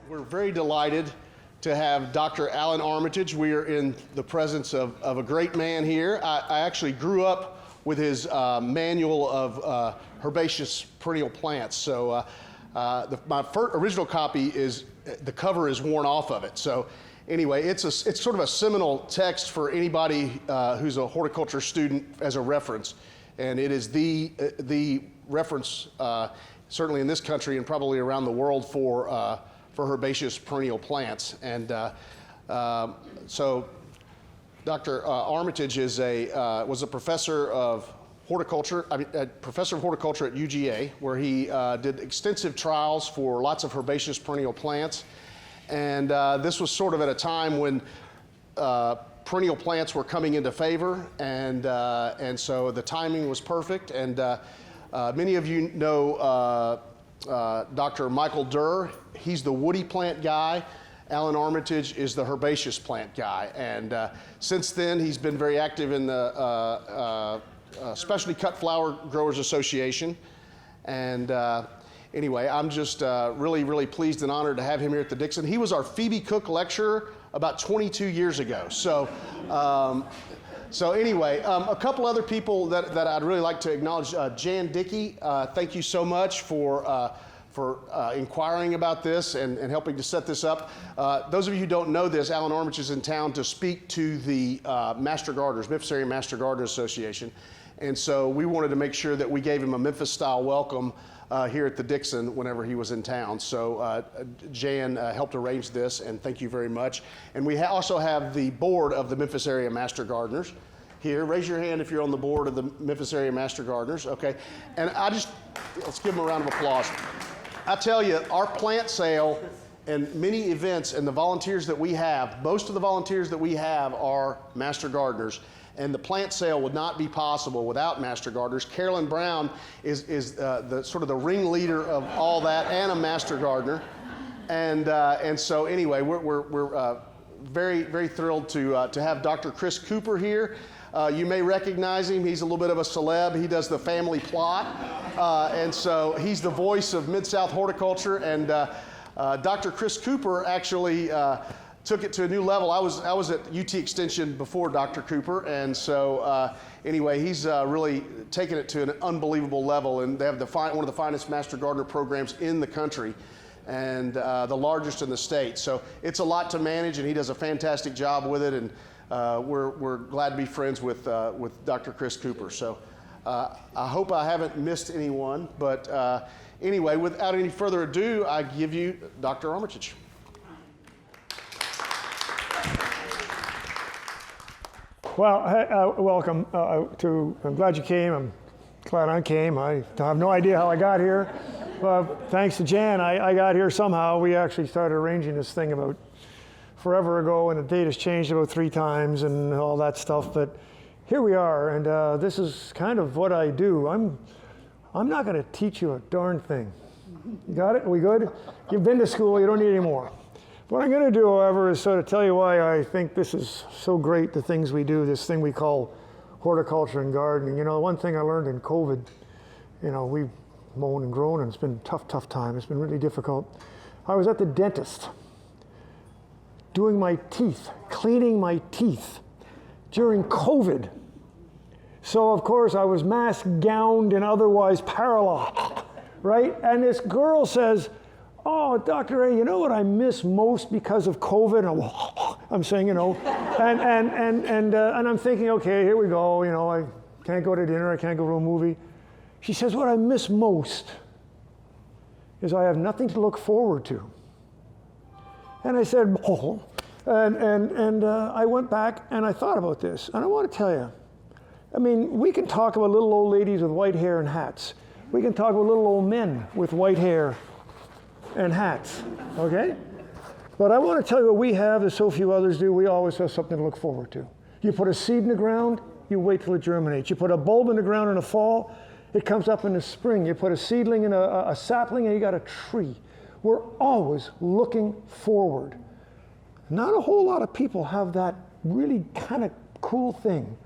We're very delighted to have Dr. Allan Armitage. We are in the presence of a great man here. I actually grew up with his manual of herbaceous perennial plants. So my original copy is, the cover is worn off of it. So anyway, it's sort of a seminal text for anybody who's a horticulture student as a reference. And it is the reference, certainly in this country and probably around the world for herbaceous perennial plants. And so Dr. Armitage was a professor of horticulture, professor of horticulture at UGA, where he did extensive trials for lots of herbaceous perennial plants. And this was sort of at a time when perennial plants were coming into favor, and so the timing was perfect. And many of you know Dr. Michael Durr. He's the woody plant guy. Allan Armitage is the herbaceous plant guy. And since then, he's been very active in the Specialty Cut Flower Growers Association. And anyway, I'm just really, really pleased and honored to have him here at the Dixon. He was our Phoebe Cook lecturer about 22 years ago. So, so anyway, a couple other people that I'd really like to acknowledge. Jan Dickey, thank you so much for inquiring about this and helping to set this up. Those of you who don't know this, Allan Armitage is in town to speak to the Master Gardeners, Memphis Area Master Gardeners Association. And so we wanted to make sure that we gave him a Memphis-style welcome here at the Dixon whenever he was in town. So Jan helped arrange this, and thank you very much. And we also have the board of the Memphis Area Master Gardeners here. Raise your hand if you're on the board of the Memphis Area Master Gardeners, okay? And let's give them a round of applause. I tell you, our plant sale and many events and the volunteers that we have, most of the volunteers that we have are Master Gardeners. And the plant sale would not be possible without Master Gardeners. Carolyn Brown is the sort of the ringleader of all that and a Master Gardener. And so anyway, we're very, very thrilled to have Dr. Chris Cooper here. You may recognize him. He's a little bit of a celeb. He does the family plot. And so he's the voice of Mid-South horticulture. And Dr. Chris Cooper actually took it to a new level. I was at UT Extension before Dr. Cooper, and so anyway, he's really taken it to an unbelievable level, and they have one of the finest Master Gardener programs in the country, and the largest in the state. So it's a lot to manage, and he does a fantastic job with it, and we're glad to be friends with Dr. Chris Cooper. So I hope I haven't missed anyone, but anyway, without any further ado, I give you Dr. Armitage. Well, welcome. I'm glad you came. I'm glad I came. I have no idea how I got here. Thanks to Jan, I got here somehow. We actually started arranging this thing about forever ago, and the date has changed about 3 times and all that stuff. But here we are, and this is kind of what I do. I'm not going to teach you a darn thing. You got it? Are we good? You've been to school. You don't need any more. What I'm going to do, however, is sort of tell you why I think this is so great, the things we do, this thing we call horticulture and gardening. You know, one thing I learned in COVID, you know, we've mown and grown, and it's been a tough time. It's been really difficult. I was at the dentist doing my teeth, cleaning my teeth during COVID. So, of course, I was mask-gowned and otherwise paralyzed, right? And this girl says, "Oh, Dr. A, you know what I miss most because of COVID?" And I'm saying, you know, and I'm thinking, okay, here we go. You know, I can't go to dinner. I can't go to a movie. She says, "What I miss most is I have nothing to look forward to." And I said, "Oh," and I went back and I thought about this, and I want to tell you, I mean, we can talk about little old ladies with white hair and hats. We can talk about little old men with white hair and hats, okay? But I want to tell you what we have that so few others do. We always have something to look forward to. You put a seed in the ground, you wait till it germinates. You put a bulb in the ground in the fall, it comes up in the spring. You put a seedling in a sapling, and you got a tree. We're always looking forward. Not a whole lot of people have that really kind of cool thing.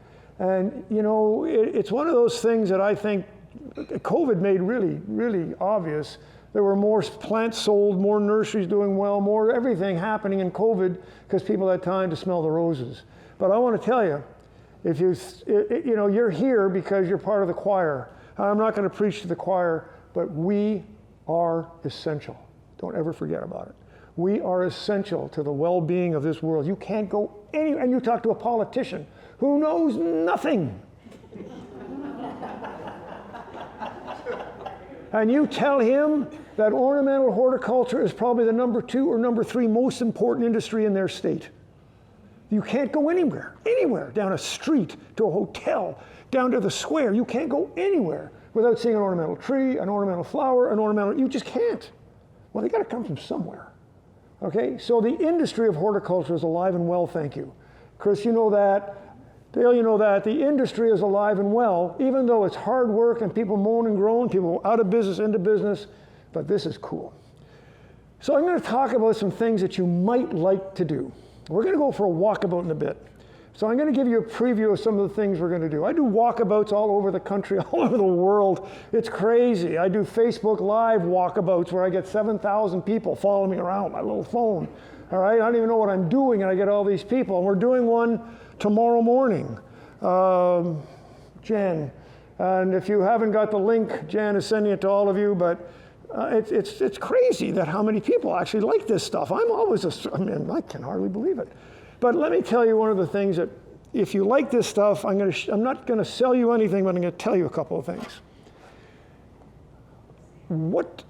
And, you know, it's one of those things that I think COVID made really, really obvious. There were more plants sold, more nurseries doing well, more everything happening in COVID because people had time to smell the roses. But I want to tell you, if you're here because you're part of the choir. I'm not going to preach to the choir, but we are essential. Don't ever forget about it. We are essential to the well-being of this world. You can't go anywhere, and you talk to a politician who knows nothing. And you tell him that ornamental horticulture is probably the number 2 or number 3 most important industry in their state. You can't go anywhere, down a street, to a hotel, down to the square. You can't go anywhere without seeing an ornamental tree, an ornamental flower, you just can't. Well, they got to come from somewhere. Okay, so the industry of horticulture is alive and well, thank you. Chris, you know that. Dale, you know that. The industry is alive and well, even though it's hard work and people moan and groan, people out of business, into business, but this is cool. So I'm going to talk about some things that you might like to do. We're going to go for a walkabout in a bit. So I'm going to give you a preview of some of the things we're going to do. I do walkabouts all over the country, all over the world. It's crazy. I do Facebook Live walkabouts where I get 7,000 people following me around with my little phone. All right, I don't even know what I'm doing, and I get all these people. And we're doing one tomorrow morning. Jan, and if you haven't got the link, Jan is sending it to all of you, but it's crazy that how many people actually like this stuff. I can hardly believe it. But let me tell you one of the things that, if you like this stuff, I'm not going to sell you anything, but I'm going to tell you a couple of things.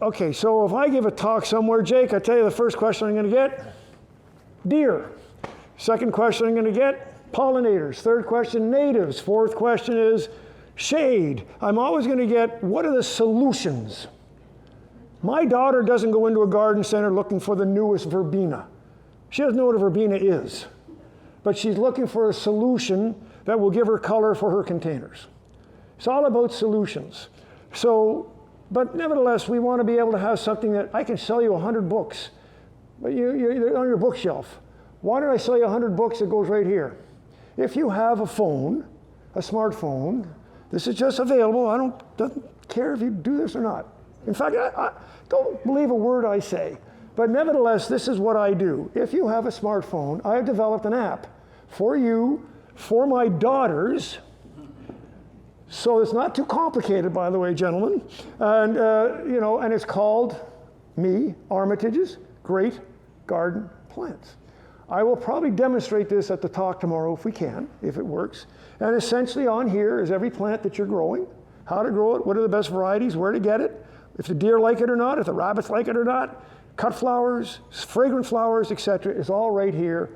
Okay, so if I give a talk somewhere, Jake, I tell you the first question I'm going to get, deer. Second question I'm going to get, pollinators. Third question, natives. Fourth question is shade. I'm always going to get, what are the solutions? My daughter doesn't go into a garden center looking for the newest verbena. She doesn't know what a verbena is, but she's looking for a solution that will give her color for her containers. It's all about solutions. So, but nevertheless, we want to be able to have something that I can sell you 100 books, but you're on your bookshelf. Why don't I sell you 100 books that goes right here? If you have a phone, a smartphone, this is just available. Doesn't care if you do this or not. In fact, I don't believe a word I say. But nevertheless, this is what I do. If you have a smartphone, I have developed an app for you, for my daughters. So it's not too complicated, by the way, gentlemen. And and it's called Armitage's Great Garden Plants. I will probably demonstrate this at the talk tomorrow if we can, if it works. And essentially on here is every plant that you're growing, how to grow it, what are the best varieties, where to get it, if the deer like it or not, if the rabbits like it or not. Cut flowers, fragrant flowers, etc. is all right here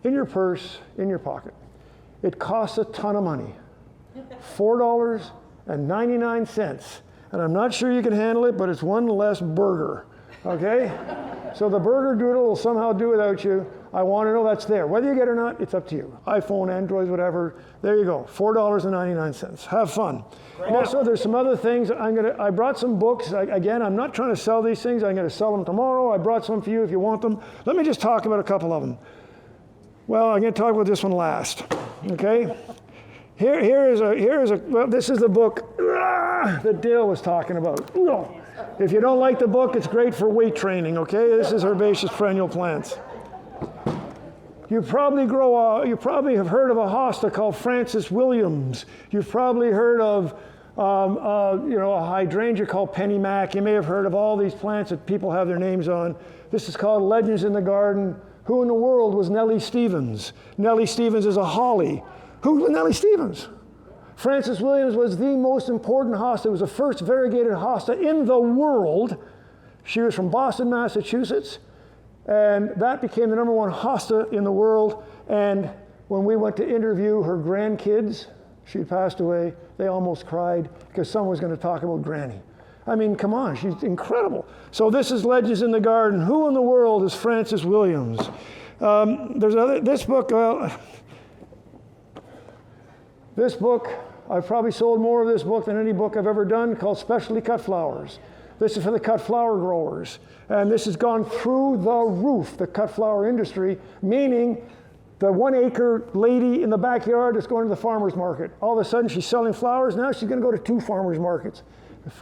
in your purse, in your pocket. It costs a ton of money, $4.99. And I'm not sure you can handle it, but it's one less burger, okay? So the burger doodle will somehow do without you. I want to know that's there. Whether you get it or not, it's up to you. iPhone, Android, whatever. There you go, $4.99. Have fun. Also, there's some other things. I brought some books. Again, I'm not trying to sell these things. I'm going to sell them tomorrow. I brought some for you if you want them. Let me just talk about a couple of them. Well, I'm going to talk about this one last. Okay. Well, this is the book that Dale was talking about. If you don't like the book, it's great for weight training. Okay. This is herbaceous perennial plants. You probably have heard of a hosta called Francis Williams. You've probably heard of a hydrangea called Penny Mac. You may have heard of all these plants that people have their names on. This is called Legends in the Garden. Who in the world was Nellie Stevens? Nellie Stevens is a holly. Who was Nellie Stevens? Francis Williams was the most important hosta. It was the first variegated hosta in the world. She was from Boston, Massachusetts. And that became the #1 hosta in the world. And when we went to interview her grandkids, she passed away, they almost cried because someone was going to talk about Granny. I mean, come on, she's incredible. So this is Legends in the Garden. Who in the world is Francis Williams? This book, I've probably sold more of this book than any book I've ever done, called Specialty Cut Flowers. This is for the cut flower growers. And this has gone through the roof, the cut flower industry, meaning the 1 acre lady in the backyard that's going to the farmer's market. All of a sudden she's selling flowers. Now she's going to go to 2 farmers markets.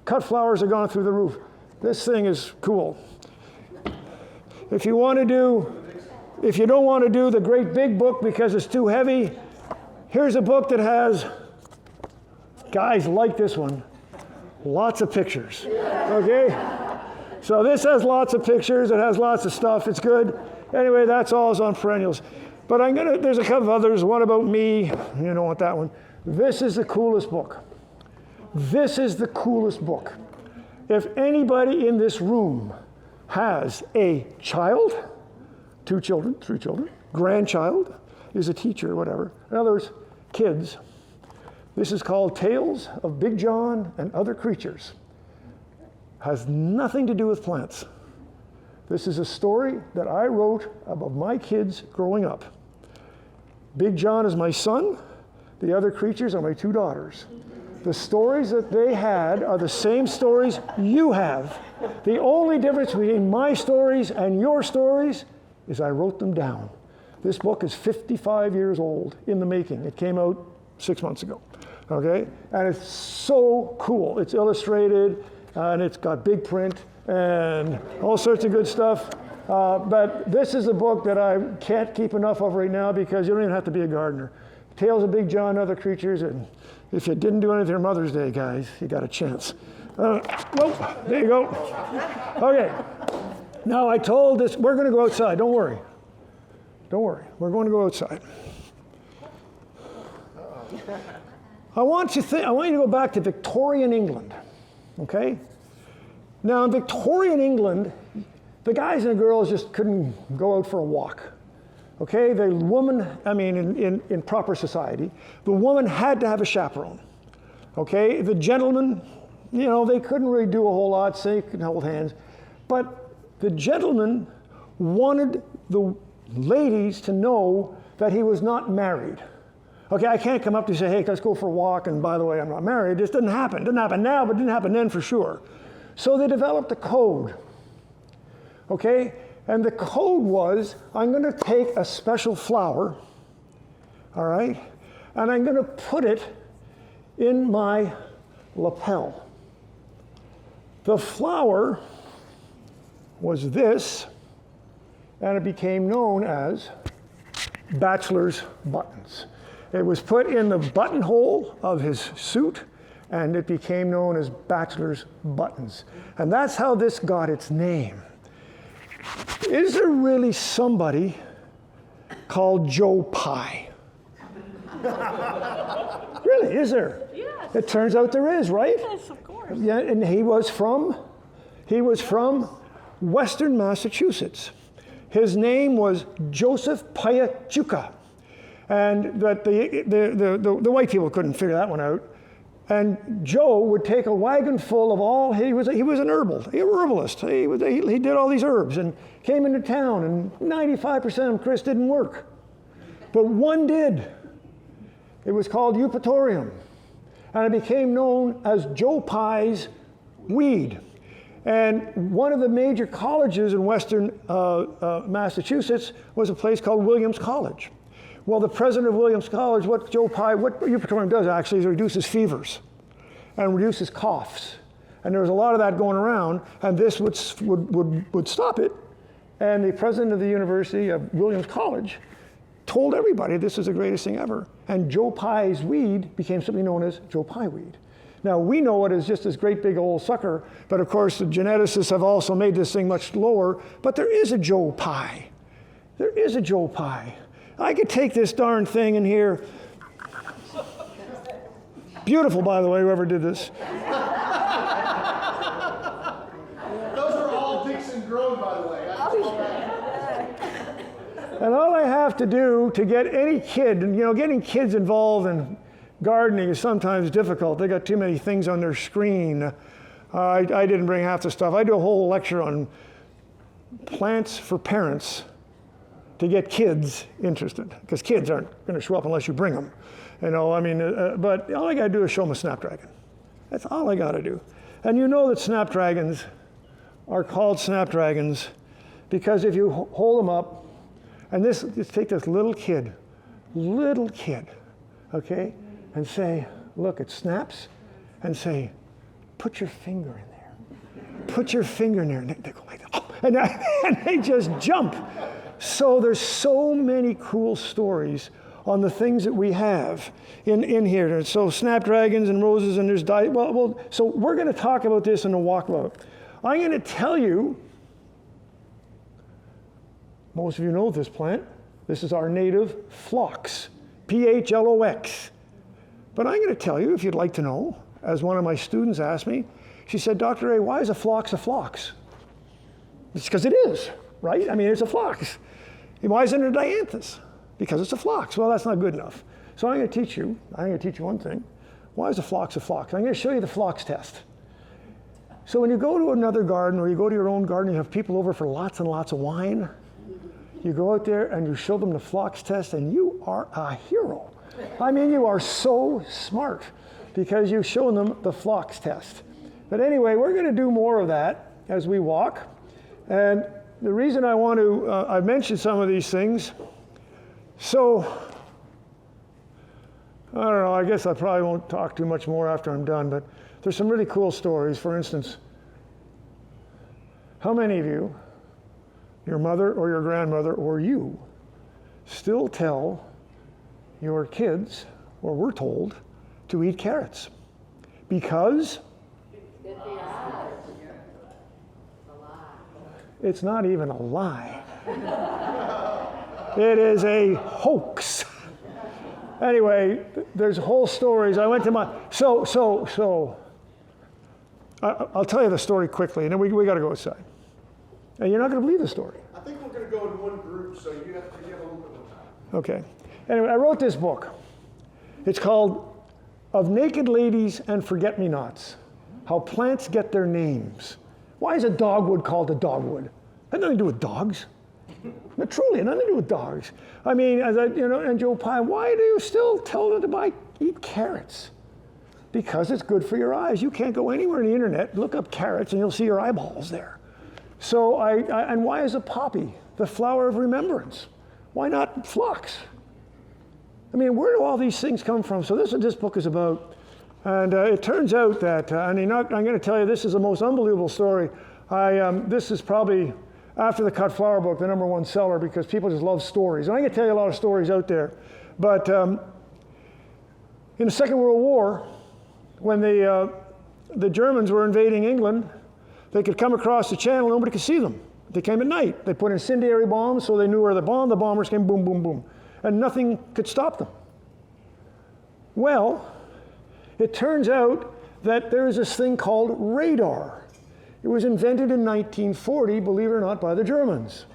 Cut flowers are gone through the roof. This thing is cool. If you don't want to do the great big book because it's too heavy, here's a book that has, guys like this one, lots of pictures, okay? So this has lots of pictures, it has lots of stuff, it's good. Anyway, that's all on perennials. But there's a couple of others, one about me, you don't want that one. This is the coolest book. This is the coolest book. If anybody in this room has a child, 2 children, 3 children, grandchild, is a teacher, whatever. In other words, kids. This is called Tales of Big John and Other Creatures. Has nothing to do with plants. This is a story that I wrote about my kids growing up. Big John is my son. The other creatures are my 2 daughters. The stories that they had are the same stories you have. The only difference between my stories and your stories is I wrote them down. This book is 55 years old in the making. It came out 6 months ago, okay? And it's so cool. It's illustrated, and it's got big print, and all sorts of good stuff. But this is a book that I can't keep enough of right now because you don't even have to be a gardener. Tales of Big John and Other Creatures, and if you didn't do anything for Mother's Day, guys, you got a chance. Well, there you go. Okay. Now I told this, we're going to go outside. Don't worry. Don't worry. We're going to go outside. I want you to go back to Victorian England. Okay? Now in Victorian England, the guys and the girls just couldn't go out for a walk. Okay, the woman, in proper society, the woman had to have a chaperone. Okay, the gentlemen, they couldn't really do a whole lot, so they could hold hands. But the gentleman wanted the ladies to know that he was not married. Okay, I can't come up to say, hey, let's go for a walk, and by the way, I'm not married. This didn't happen. It didn't happen now, but it didn't happen then for sure. So they developed a code. Okay? And the code was, I'm going to take a special flower, all right, and I'm going to put it in my lapel. The flower was this, and it became known as bachelor's buttons. It was put in the buttonhole of his suit, and it became known as bachelor's buttons. And that's how this got its name. Is there really somebody called Joe Pye? Really, is there? Yes. It turns out there is, right? Yes, of course. Yeah, and he was from Western Massachusetts. His name was Joseph Piachuca. And that the white people couldn't figure that one out. And Joe would take a wagon full of all, he was an herbalist. He did all these herbs and came into town, and 95% of them, Chris, didn't work. But one did. It was called Eupatorium. And it became known as Joe Pye's weed. And one of the major colleges in Western Massachusetts was a place called Williams College. Well, the president of Williams College, what Eupatorium does actually is it reduces fevers and reduces coughs. And there was a lot of that going around, and this would stop it. And the president of the University of Williams College told everybody this is the greatest thing ever. And Joe Pye's weed became something known as Joe Pye weed. Now, we know it as just this great big old sucker, but of course the geneticists have also made this thing much lower, but there is a Joe Pye. There is a Joe Pye. I could take this darn thing in here. Beautiful, by the way, whoever did this. Those are all Dixon grown, by the way. And all I have to do to get any kid, and getting kids involved in gardening is sometimes difficult. They got too many things on their screen. I didn't bring half the stuff. I do a whole lecture on plants for parents to get kids interested, because kids aren't going to show up unless you bring them. But all I got to do is show them a snapdragon. That's all I got to do. And you know that snapdragons are called snapdragons because if you hold them up And just take this little kid, okay, and say, look, it snaps, and say, put your finger in there. Put your finger in there. And they go like that. Oh, and they just jump. So there's so many cool stories on the things that we have in here. So snapdragons and roses, and there's so we're going to talk about this in the walkabout. I'm going to tell you, most of you know this plant. This is our native phlox, Phlox. But I'm going to tell you, if you'd like to know, as one of my students asked me, she said, Dr. A, why is a phlox a phlox? It's because it is, right? I mean, it's a phlox. Why isn't it a dianthus? Because it's a phlox. Well, that's not good enough. So I'm going to teach you one thing. Why is a phlox a phlox? I'm going to show you the phlox test. So when you go to another garden or you go to your own garden, you have people over for lots and lots of wine. You go out there and you show them the phlox test, and you are a hero. I mean, you are so smart because you've shown them the phlox test. But anyway, we're going to do more of that as we walk. And the reason I want to, I've mentioned some of these things. So, I don't know, I guess I probably won't talk too much more after I'm done, but there's some really cool stories. For instance, how many of you, your mother or your grandmother or you, still tell your kids, or were told, to eat carrots? Because it's not even a lie. It is a hoax. Anyway, there's whole stories. I went to my, I'll tell you the story quickly, and then we got to go outside. And you're not going to believe the story. I think we're going to go in one group, so you have a little bit more time. Okay. Anyway, I wrote this book. It's called Of Naked Ladies and Forget-Me-Nots, How Plants Get Their Names. Why is a dogwood called a dogwood? That has nothing to do with dogs. No, truly, nothing to do with dogs. I mean, and Joe Pye, why do you still tell them to eat carrots? Because it's good for your eyes. You can't go anywhere on the internet, look up carrots, and you'll see your eyeballs there. So and why is a poppy the flower of remembrance? Why not phlox? I mean, where do all these things come from? So this is what this book is about. And it turns out that, I'm going to tell you, this is the most unbelievable story. This is probably, after the cut flower book, the #1 seller, because people just love stories. And I'm going to tell you a lot of stories out there. But in the Second World War, when the Germans were invading England, they could come across the channel, nobody could see them. They came at night. They put incendiary bombs so they knew where the bombers came, boom, boom, boom. And nothing could stop them. Well, it turns out that there is this thing called radar. It was invented in 1940, believe it or not, by the Germans.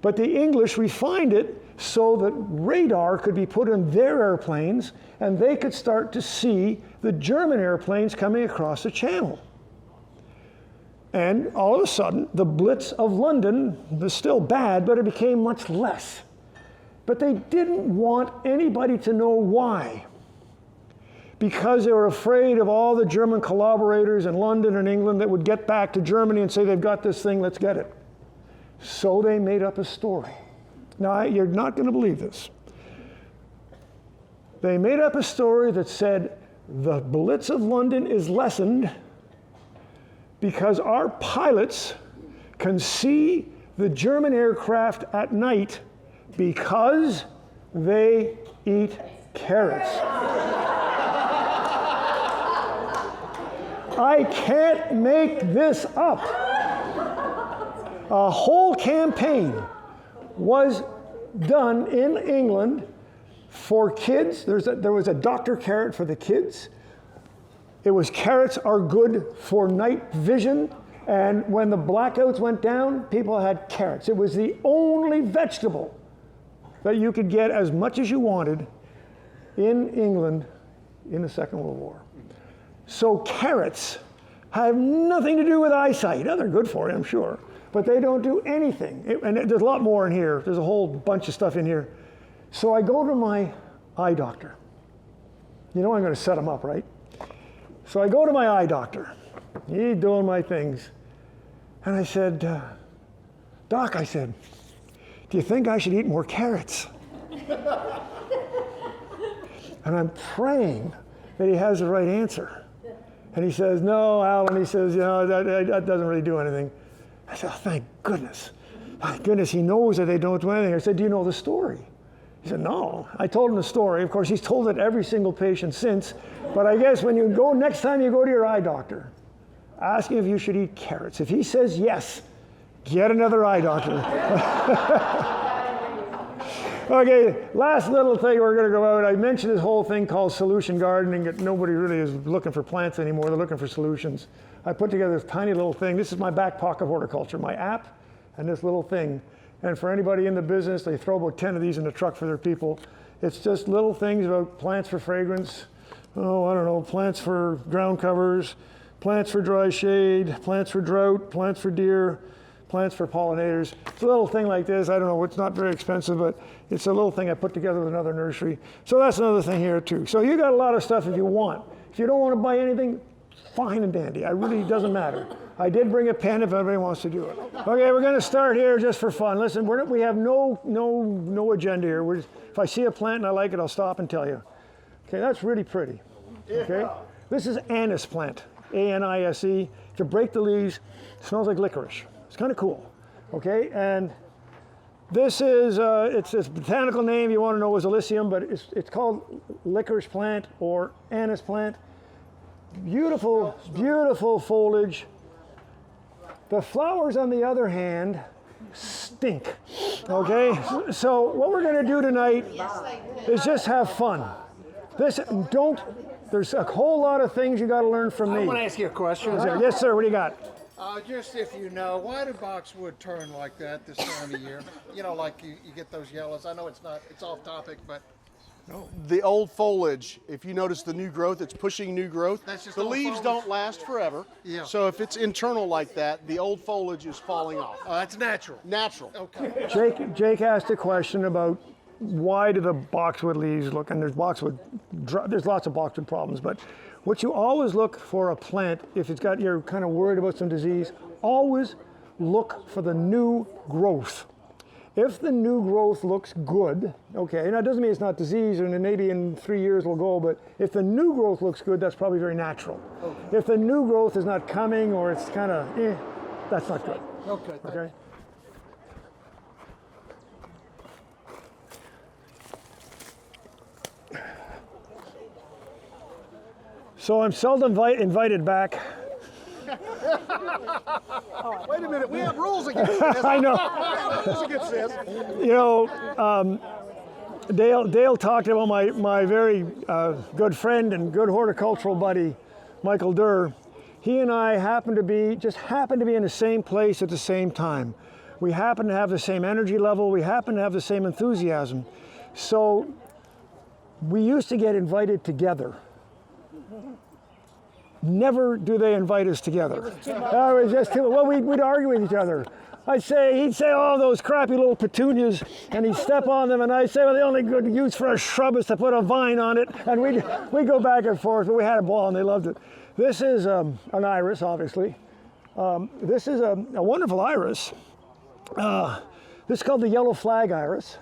But the English refined it so that radar could be put in their airplanes, and they could start to see the German airplanes coming across the channel. And all of a sudden, the Blitz of London was still bad, but it became much less. But they didn't want anybody to know why, because they were afraid of all the German collaborators in London and England that would get back to Germany and say, they've got this thing, let's get it. So they made up a story. Now, you're not going to believe this. They made up a story that said, the Blitz of London is lessened because our pilots can see the German aircraft at night because they eat carrots. I can't make this up. A whole campaign was done in England for kids. There was a Dr. Carrot for the kids. It was carrots are good for night vision. And when the blackouts went down, people had carrots. It was the only vegetable that you could get as much as you wanted in England in the Second World War. So carrots have nothing to do with eyesight. Now, they're good for it, I'm sure, but they don't do anything. And there's a lot more in here. There's a whole bunch of stuff in here. So I go to my eye doctor. You know I'm going to set him up, right? So I go to my eye doctor. He's doing my things. And I said, Doc, I said, do you think I should eat more carrots? And I'm praying that he has the right answer. And he says, no, Alan, he says, that doesn't really do anything. I said, oh, thank goodness. Thank goodness he knows that they don't do anything. I said, do you know the story? He said, no. I told him the story. Of course, he's told it to every single patient since. But I guess when you go, next time you go to your eye doctor, ask him if you should eat carrots. If he says yes, get another eye doctor. Okay, last little thing we're going to go out. I mentioned this whole thing called solution gardening that nobody really is looking for plants anymore. They're looking for solutions. I put together this tiny little thing. This is my back pocket horticulture, my app and this little thing. And for anybody in the business, they throw about 10 of these in the truck for their people. It's just little things about plants for fragrance. Oh, I don't know, plants for ground covers, plants for dry shade, plants for drought, plants for deer, plants for pollinators. It's a little thing like this. I don't know, it's not very expensive, but it's a little thing I put together with another nursery. So that's another thing here too. So you got a lot of stuff if you want. If you don't want to buy anything, fine and dandy. It really doesn't matter. I did bring a pen if anybody wants to do it. Okay, we're going to start here just for fun. Listen, we have no agenda here. If I see a plant and I like it, I'll stop and tell you. Okay, that's really pretty. Okay, this is anise plant, A-N-I-S-E. If you break the leaves, it smells like licorice. It's kind of cool. Okay, and this is its botanical name you want to know is Alyssium, but it's called licorice plant or anise plant. Beautiful, beautiful foliage. The flowers, on the other hand, stink. Okay, so what we're going to do tonight is just have fun. There's a whole lot of things you got to learn from me. I want to ask you a question. Yes, sir. What do you got? Just if you know, why do boxwood turn like that this time of year? You know, like you get those yellows. I know it's off topic, but The old foliage, if you notice the new growth, it's pushing new growth. That's just the old leaves foliage? don't last forever. Yeah. So if it's internal like that, the old foliage is falling off. that's natural. Natural. Okay. Jake asked a question about why do the boxwood leaves look, and there's lots of boxwood problems, but what you always look for a plant, if you're kind of worried about some disease, always look for the new growth. If the new growth looks good, okay, and that doesn't mean it's not disease, and then maybe in 3 years it'll go, but if the new growth looks good, that's probably very natural. Okay. If the new growth is not coming or it's kind of, that's not good. Okay. Okay. So I'm seldom invited back. Wait a minute, we have rules against this. I know. We have rules against this. You know, Dale talked about my very good friend and good horticultural buddy, Michael Durr. He and I happened to be in the same place at the same time. We happen to have the same energy level. We happen to have the same enthusiasm. So we used to get invited together. Never do they invite us together. It was just too, well, we'd argue with each other. He'd say, oh, those crappy little petunias, and he'd step on them, and I'd say, well, the only good use for a shrub is to put a vine on it, and we'd go back and forth, but we had a ball, and they loved it. This is an iris, obviously. This is a wonderful iris. This is called the yellow flag iris,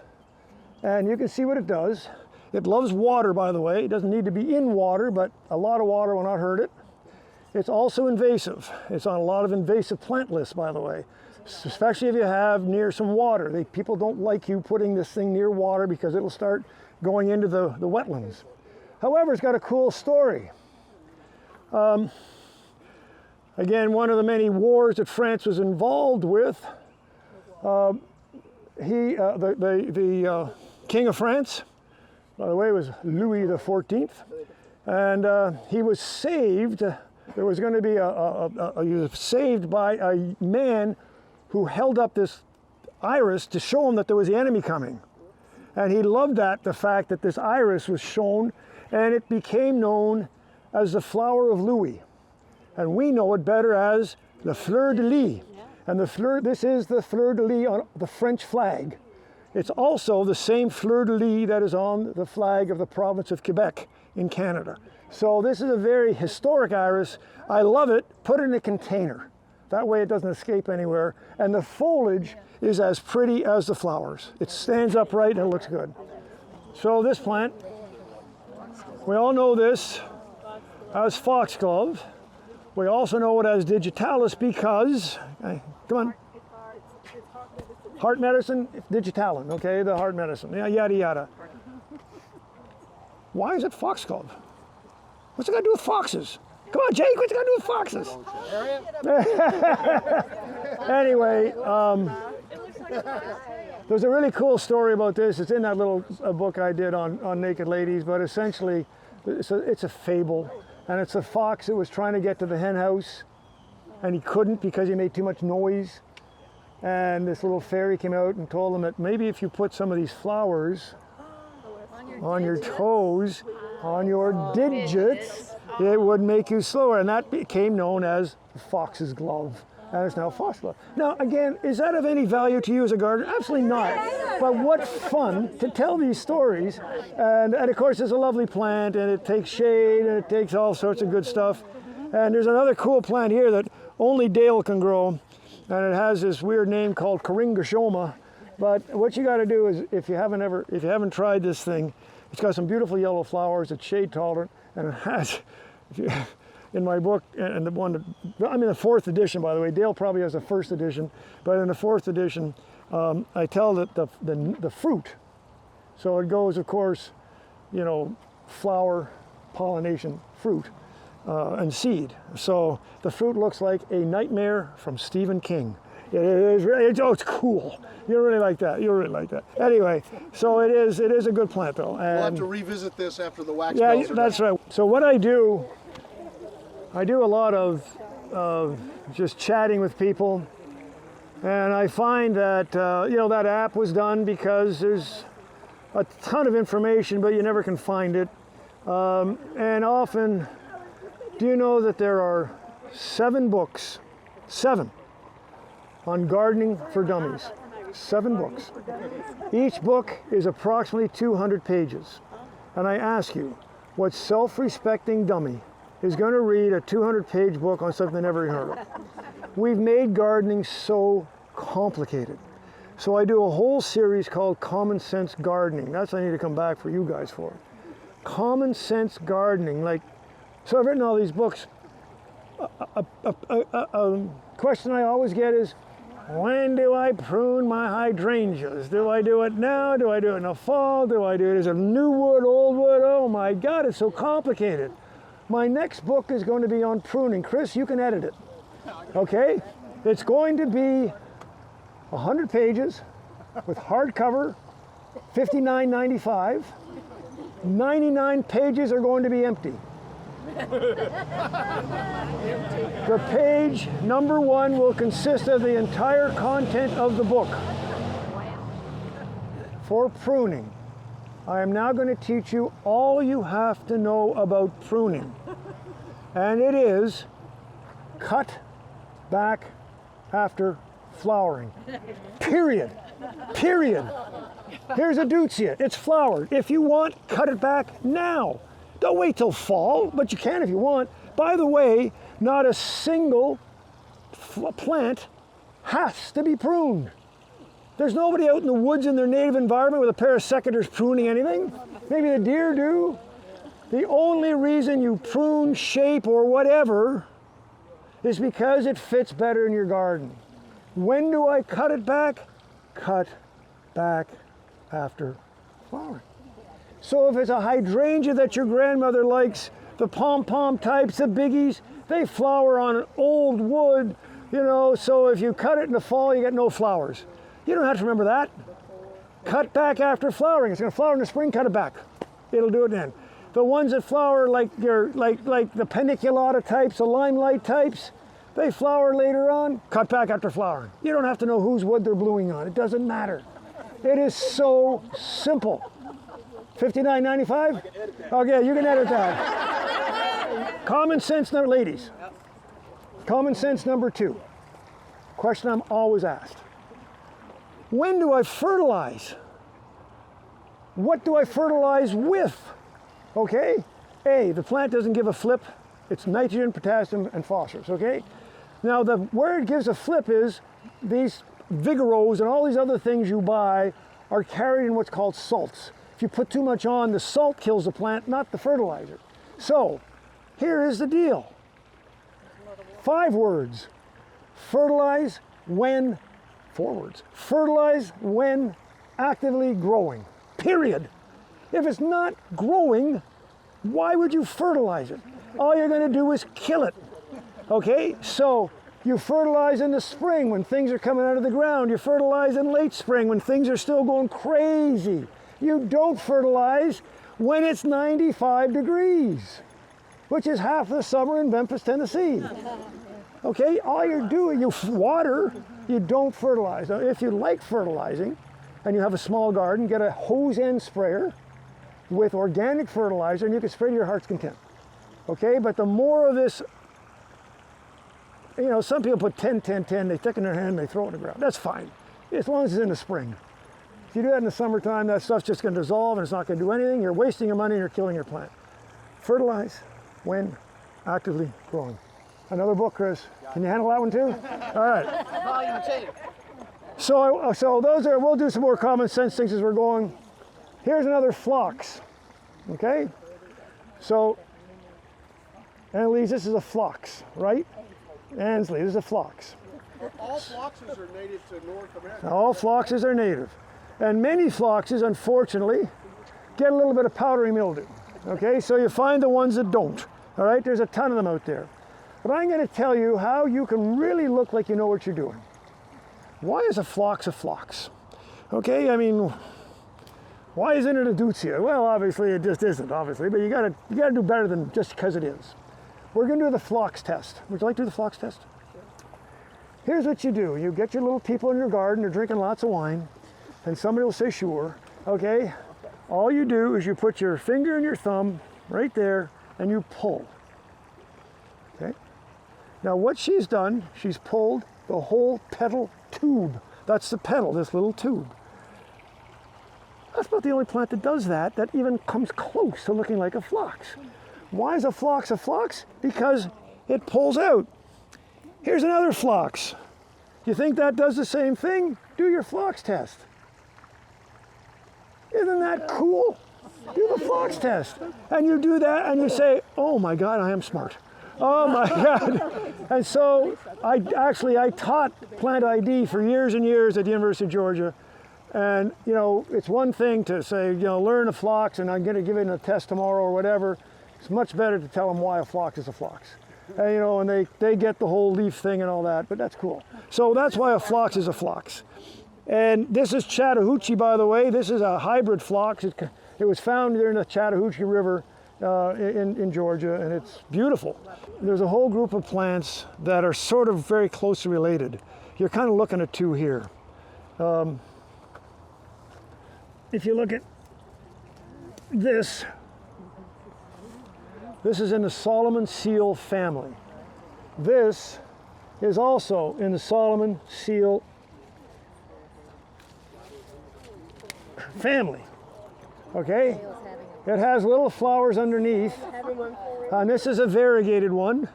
and you can see what it does. It loves water, by the way. It doesn't need to be in water, but a lot of water will not hurt it. It's also invasive. It's on a lot of invasive plant lists, by the way, especially if you have near some water. People don't like you putting this thing near water because it'll start going into the wetlands. However, it's got a cool story. Again, one of the many wars that France was involved with, the King of France, by the way, was Louis XIV, and he was saved. There was going to be he was saved by a man who held up this iris to show him that there was the enemy coming. And he loved the fact that this iris was shown, and it became known as the flower of Louis. And we know it better as the fleur de lis. And this is the fleur de lis on the French flag. It's also the same fleur de lis that is on the flag of the province of Quebec in Canada. So this is a very historic iris. I love it. Put it in a container. That way it doesn't escape anywhere. And the foliage is as pretty as the flowers. It stands upright and it looks good. So this plant, we all know this as foxglove. We also know it as digitalis because, come on, heart medicine, digitalin, okay, the heart medicine, yeah, yada yada. Why is it foxglove? What's it got to do with foxes? Come on, Jake, what's it got to do with foxes? Anyway, there's a really cool story about this. It's in that little book I did on naked ladies, but essentially it's a fable. And it's a fox that was trying to get to the hen house, and he couldn't because he made too much noise. And this little fairy came out and told him that maybe if you put some of these flowers on your toes, on your digits, it would make you slower. And that became known as the fox's glove. And it's now foxglove. Now, again, is that of any value to you as a gardener? Absolutely not. But what fun to tell these stories. And of course, it's a lovely plant, and it takes shade, and it takes all sorts of good stuff. And there's another cool plant here that only Dale can grow, and it has this weird name called Coryngosoma. But what you got to do is, if you haven't tried this thing, it's got some beautiful yellow flowers. It's shade tolerant, and it has. In my book, and the one, I'm in the 4th edition, by the way. Dale probably has the 1st edition, but in the 4th edition, I tell that the fruit. So it goes, of course, you know, flower, pollination, fruit, and seed. So the fruit looks like a nightmare from Stephen King. It is really, it's cool. You really like that. You really like that. Anyway, so it is a good plant, though. And We'll have to revisit this after the wax yeah, bells are that's done. right. So what I do a lot of just chatting with people, and I find that that app was done because there's a ton of information, but you never can find it. And often, do you know that there are 7 books, 7, on gardening for dummies? 7 books. Each book is approximately 200 pages. And I ask you, what self-respecting dummy is going to read a 200-page book on something they never heard of? We've made gardening so complicated. So I do a whole series called Common Sense Gardening. That's what I need to come back for you guys for. Common Sense Gardening. So I've written all these books. A question I always get is, when do I prune my hydrangeas? Do I do it now? Do I do it in the fall? Do I do it as a new wood, old wood? Oh my God, it's so complicated. My next book is going to be on pruning. Chris, you can edit it, okay? It's going to be 100 pages with hardcover, $59.95. 99 pages are going to be empty. The page number 1 will consist of the entire content of the book. For pruning, I am now going to teach you all you have to know about pruning. And it is cut back after flowering. Period. Period. Here's a deutzia. It's flowered. If you want, cut it back now. Don't wait till fall, but you can if you want. By the way, not a single plant has to be pruned. There's nobody out in the woods in their native environment with a pair of secateurs pruning anything. Maybe the deer do. The only reason you prune, shape, or whatever is because it fits better in your garden. When do I cut it back? Cut back after flowering. So if it's a hydrangea that your grandmother likes, the pom-pom types, the biggies, they flower on old wood, you know, so if you cut it in the fall, you get no flowers. You don't have to remember that. Cut back after flowering. It's going to flower in the spring, cut it back. It'll do it then. The ones that flower like the paniculata types, the limelight types, they flower later on, cut back after flowering. You don't have to know whose wood they're blooming on. It doesn't matter. It is so simple. $59.95? Okay, you can edit that. Common sense, ladies. Common sense number 2. Question I'm always asked. When do I fertilize? What do I fertilize with? Okay? A, the plant doesn't give a flip. It's nitrogen, potassium, and phosphorus, okay? Now, where it gives a flip is these Vigoros and all these other things you buy are carried in what's called salts. If you put too much on, the salt kills the plant, not the fertilizer. So, here is the deal. 5 words. Fertilize when, 4 words. Fertilize when actively growing, period. If it's not growing, why would you fertilize it? All you're going to do is kill it. Okay, so you fertilize in the spring when things are coming out of the ground. You fertilize in late spring when things are still going crazy. You don't fertilize when it's 95 degrees, which is half the summer in Memphis, Tennessee. Okay, all you're doing, you water, you don't fertilize. Now, if you like fertilizing and you have a small garden, get a hose end sprayer with organic fertilizer and you can spray to your heart's content. Okay, but the more of this, you know, some people put 10, 10, 10, they thicken their hand, they throw it in the ground. That's fine, as long as it's in the spring. If you do that in the summertime, that stuff's just going to dissolve and it's not going to do anything. You're wasting your money and you're killing your plant. Fertilize when actively growing. Another book, Chris. Can you handle that one too? All right. Volume 2. So those are, we'll do some more common sense things as we're going. Here's another phlox. Okay? So, Annalise, this is a phlox, right? Ansley, this is a phlox. All phloxes are native to North America. All phloxes are native. And many phloxes, unfortunately, get a little bit of powdery mildew. Okay, so you find the ones that don't. All right, there's a ton of them out there. But I'm going to tell you how you can really look like you know what you're doing. Why is a phlox a phlox? Okay, I mean, why isn't it a deutzia? Well, obviously it just isn't, obviously, but you gotta do better than just because it is. We're going to do the phlox test. Would you like to do the phlox test? Here's what you do. You get your little people in your garden, they're drinking lots of wine, and somebody will say, sure, okay? All you do is you put your finger and your thumb right there, and you pull, okay? Now what she's done, she's pulled the whole petal tube. That's the petal, this little tube. That's about the only plant that does that even comes close to looking like a phlox. Why is a phlox a phlox? Because it pulls out. Here's another phlox. You think that does the same thing? Do your phlox test. Isn't that cool? Do the phlox test. And you do that and you say, oh my God, I am smart. Oh my God. And so I taught plant ID for years and years at the University of Georgia. And you know, it's one thing to say, you know, learn a phlox and I'm going to give it a test tomorrow or whatever. It's much better to tell them why a phlox is a phlox. And, you know, and they get the whole leaf thing and all that, but that's cool. So that's why a phlox is a phlox. And this is Chattahoochee, by the way. This is a hybrid phlox. It was found there in the Chattahoochee River in Georgia, and it's beautiful. There's a whole group of plants that are sort of very closely related. You're kind of looking at 2 here. If you look at this is in the Solomon seal family. This is also in the Solomon seal family. Okay? It has little flowers underneath. And this is a variegated one.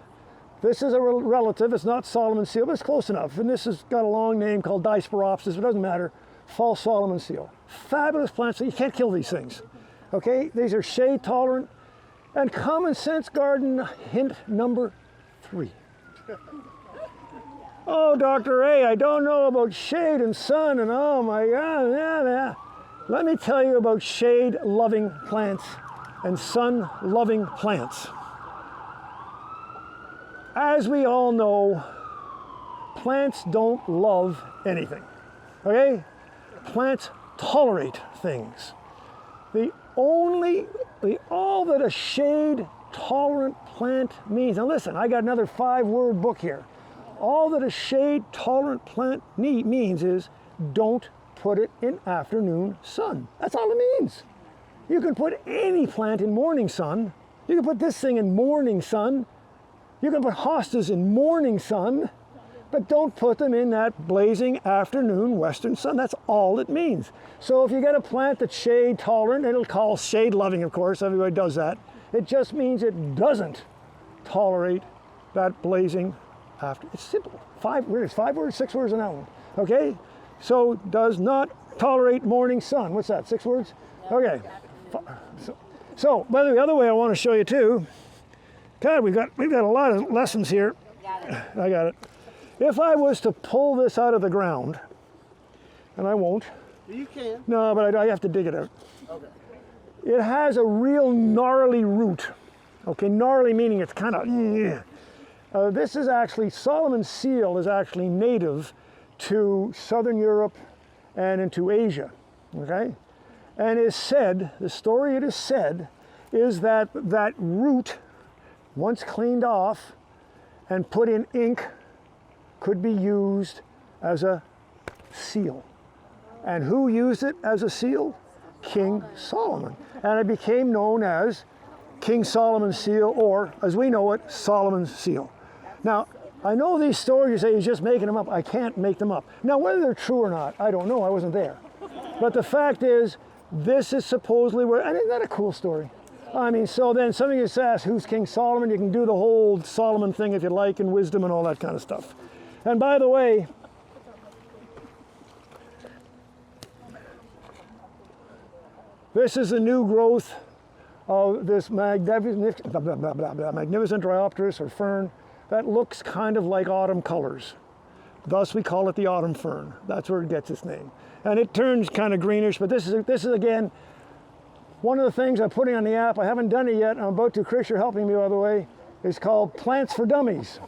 This is a relative. It's not Solomon seal, but it's close enough. And this has got a long name called Disporopsis. It doesn't matter. False Solomon seal. Fabulous plants. You can't kill these things. Okay? These are shade tolerant. And common sense garden hint number 3. Oh, Dr. A, I don't know about shade and sun and oh my God, yeah. Let me tell you about shade-loving plants and sun-loving plants. As we all know, plants don't love anything, okay? Plants tolerate things. All that a shade-tolerant plant means, now listen, I got another 5-word book here. All that a shade-tolerant plant means is don't put it in afternoon sun. That's all it means. You can put any plant in morning sun. You can put this thing in morning sun. You can put hostas in morning sun, but don't put them in that blazing afternoon western sun. That's all it means. So if you get a plant that's shade tolerant, it'll call shade loving, of course, everybody does that. It just means it doesn't tolerate that blazing after. It's simple. 5 words, 5 words, 6 words on that one. Okay? So does not tolerate morning sun. What's that? 6 words? Okay. So by the other way, I want to show you too. God, we've got a lot of lessons here. I got it. If I was to pull this out of the ground, and I won't. You can. No, but I have to dig it out. Okay. It has a real gnarly root. Okay, gnarly meaning it's kind of. This is actually, Solomon's seal is actually native to Southern Europe and into Asia. Okay? And it is said, the story it is said, is that that root, once cleaned off and put in ink, could be used as a seal. And who used it as a seal? King Solomon. And it became known as King Solomon's seal, or as we know it, Solomon's seal. Now, I know these stories, you say he's just making them up. I can't make them up. Now, whether they're true or not, I don't know. I wasn't there. But the fact is, this is supposedly where, and isn't that a cool story? I mean, so then somebody gets asked, who's King Solomon? You can do the whole Solomon thing if you like, and wisdom and all that kind of stuff. And by the way, this is the new growth of this magnificent Dryopteris or fern that looks kind of like autumn colors. Thus we call it the autumn fern. That's where it gets its name. And it turns kind of greenish, but this is again, one of the things I'm putting on the app. I haven't done it yet. I'm about to. Chris, you're helping me, by the way. It's called Plants for Dummies.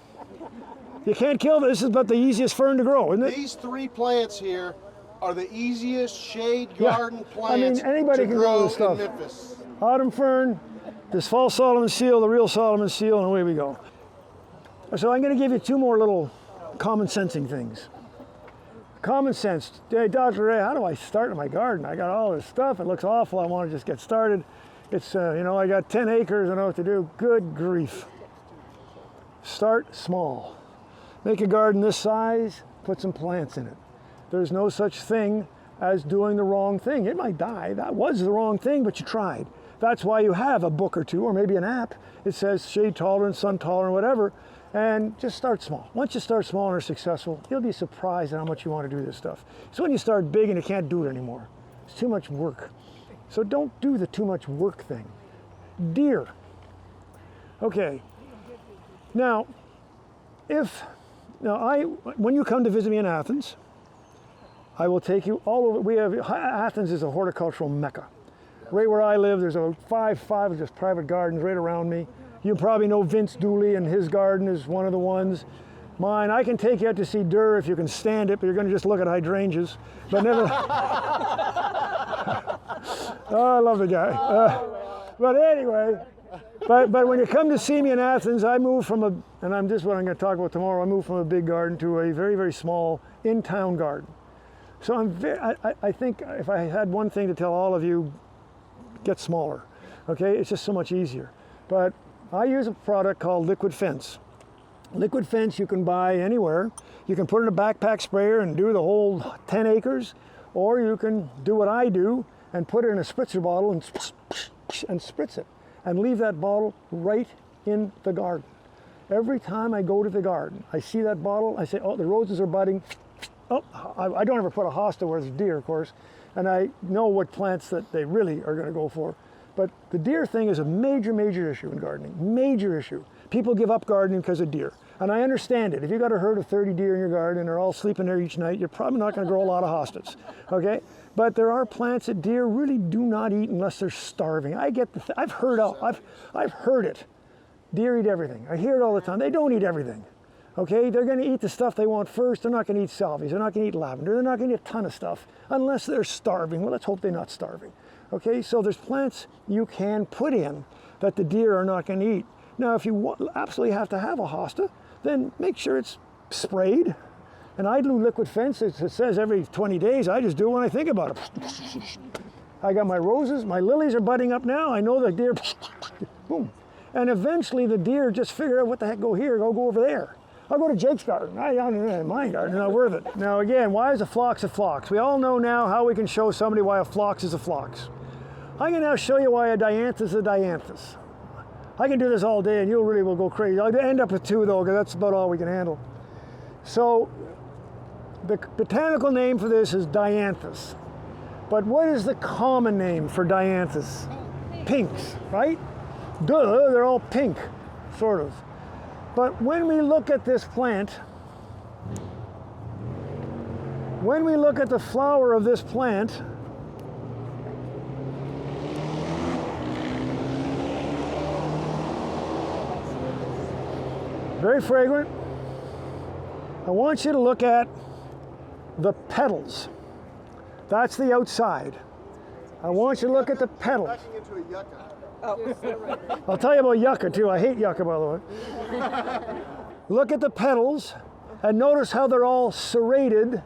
You can't kill this. This is about the easiest fern to grow, isn't it? These 3 plants here are the easiest shade garden plants anybody to can grow this stuff. in Memphis. Autumn fern, this fall Solomon seal, the real Solomon seal, and away we go. So I'm going to give you 2 more little common sensing things. Common sense. Hey, Dr. Ray, how do I start in my garden? I got all this stuff. It looks awful. I want to just get started. It's, I got 10 acres. I know what to do. Good grief. Start small. Make a garden this size. Put some plants in it. There's no such thing as doing the wrong thing. It might die. That was the wrong thing, but you tried. That's why you have a book or 2, or maybe an app. It says shade tolerant, sun tolerant, whatever. And just start small. Once you start small and are successful, you'll be surprised at how much you want to do this stuff. It's when you start big and you can't do it anymore. It's too much work. So don't do the too much work thing. Deer. Okay. Now, when you come to visit me in Athens, I will take you all over. Athens is a horticultural mecca. Right where I live, there's about five just private gardens right around me. You probably know Vince Dooley, and his garden is one of the ones. Mine, I can take you out to see Durr if you can stand it, but you're going to just look at hydrangeas. But never. Oh, I love the guy. But anyway, but when you come to see me in Athens, I moved from this is what I'm going to talk about tomorrow. I moved from a big garden to a very, very small in-town garden. So I think if I had one thing to tell all of you, get smaller. Okay, it's just so much easier. But I use a product called Liquid Fence. Liquid Fence you can buy anywhere. You can put in a backpack sprayer and do the whole 10 acres, or you can do what I do and put it in a spritzer bottle and spritz it, and leave that bottle right in the garden. Every time I go to the garden, I see that bottle, I say, oh, the roses are budding. Oh, I don't ever put a hosta where there's deer, of course, and I know what plants that they really are going to go for. But the deer thing is a major, major issue in gardening. Major issue. People give up gardening because of deer. And I understand it. If you've got a herd of 30 deer in your garden and they're all sleeping there each night, you're probably not going to grow a lot of hostas. Okay? But there are plants that deer really do not eat unless they're starving. I've heard it. Deer eat everything. I hear it all the time. They don't eat everything. Okay? They're going to eat the stuff they want first. They're not going to eat salvias. They're not going to eat lavender. They're not going to eat a ton of stuff unless they're starving. Well, let's hope they're not starving. Okay, so there's plants you can put in that the deer are not going to eat. Now, if you absolutely have to have a hosta, then make sure it's sprayed. And I do Liquid Fence. It says every 20 days. I just do it when I think about it. I got my roses. My lilies are budding up now. I know the deer, boom. And eventually the deer just figure out what the heck, go here, go over there. I'll go to Jake's garden. I don't know, my garden, not worth it. Now again, why is a phlox a phlox? We all know now how we can show somebody why a phlox is a phlox. I can now show you why a dianthus is a dianthus. I can do this all day and you really will go crazy. I'll end up with 2 though, because that's about all we can handle. So the botanical name for this is dianthus. But what is the common name for dianthus? Pinks, right? Duh, they're all pink, sort of. But when we look at this plant, when we look at the flower of this plant, very fragrant. I want you to look at the petals. That's the outside. I want you to look at the petals. Backing into a yucca. I'll tell you about yucca too. I hate yucca, by the way. Look at the petals and notice how they're all serrated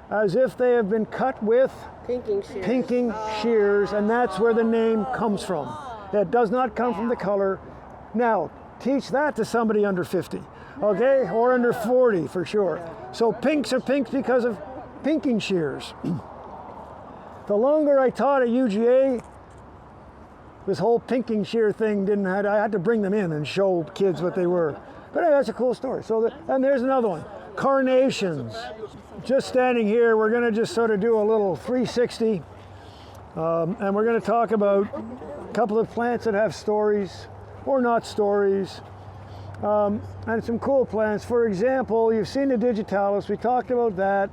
as if they have been cut with pinking shears, and that's where the name comes from. It does not come from the color. Now, teach that to somebody under 50, okay? Or under 40 for sure. So pinks are pinks because of pinking shears. The longer I taught at UGA, this whole pinking shear thing I had to bring them in and show kids what they were. But anyway, that's a cool story. And there's another one, carnations. Just standing here, we're gonna just sort of do a little 360. And we're gonna talk about a couple of plants that have stories or not stories. And some cool plants. For example, you've seen the digitalis, we talked about that.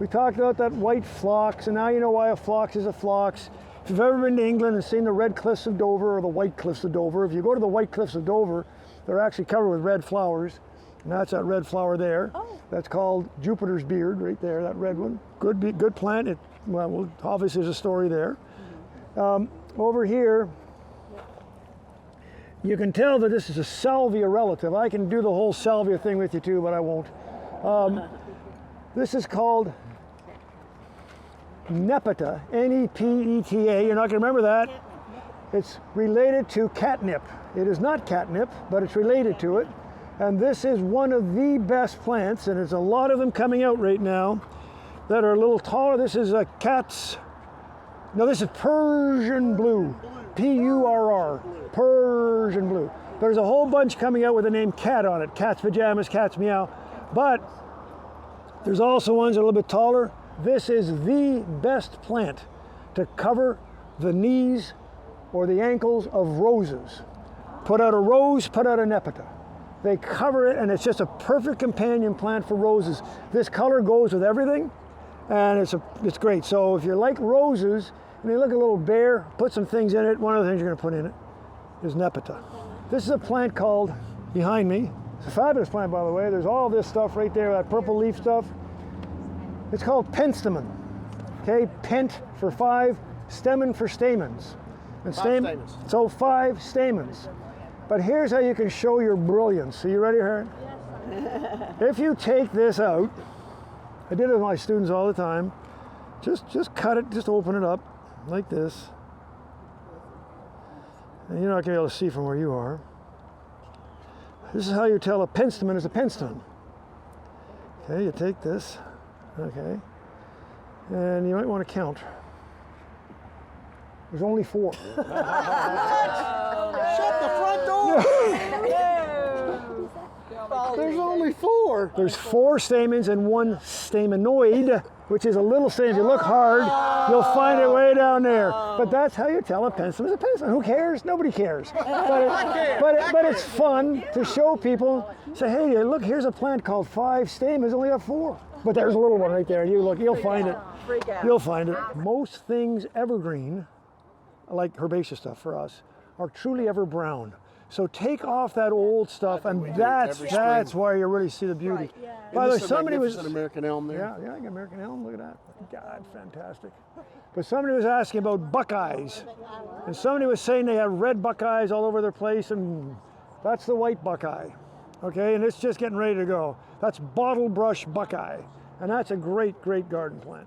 We talked about that white phlox, and now you know why a phlox is a phlox. If you've ever been to England and seen the red cliffs of Dover or the white cliffs of Dover, if you go to the white cliffs of Dover, they're actually covered with red flowers, and that's that red flower there. Oh. That's called Jupiter's beard right there, that red one. Good plant. Well, obviously there's a story there. Over here, you can tell that this is a salvia relative. I can do the whole salvia thing with you too, but I won't. This is called Nepeta, N-E-P-E-T-A. You're not going to remember that. It's related to catnip. It is not catnip, but it's related to it. And this is one of the best plants, and there's a lot of them coming out right now that are a little taller. This is a this is Persian blue, P-U-R-R, Persian blue. There's a whole bunch coming out with the name cat on it, cat's pajamas, cat's meow. But there's also ones that are a little bit taller. This is the best plant to cover the knees or the ankles of roses. Put out a rose, put out a nepeta. They cover it, and it's just a perfect companion plant for roses. This color goes with everything, and it's great. So if you like roses, and they look a little bare, put some things in it. One of the things you're going to put in it is nepeta. This is a plant called, behind me, it's a fabulous plant, by the way. There's all this stuff right there, that purple leaf stuff. It's called penstemon. Okay, pent for 5, stamen for stamens. And stamens. So 5 stamens. But here's how you can show your brilliance. Are you ready, Harry? Yes. If you take this out, I did it with my students all the time. Just cut it, just open it up like this. And you're not going to be able to see from where you are. This is how you tell a penstemon is a penstemon. Okay, you take this. Okay, and you might want to count. There's only 4. Shut the front door! There's only 4. There's 4 stamens and 1 stamenoid, which is a little stamen. If you look hard, you'll find it way down there. But that's how you tell a penstemon is a penstemon. Who cares? Nobody cares. But it's fun to show people. Say, hey, look, here's a plant called 5 stamens, only have 4. But there's a little one right there. You look, you'll find it. You'll find it. Most things evergreen, like herbaceous stuff for us, are truly ever brown. So take off that old stuff, and that's why you really see the beauty. Right. Yeah. By the way, somebody was an American elm there. Yeah, I got American elm. Look at that. God, fantastic. But somebody was asking about buckeyes, and somebody was saying they have red buckeyes all over their place, and that's the white buckeye. Okay, and it's just getting ready to go. That's bottle brush buckeye, and that's a great, great garden plant.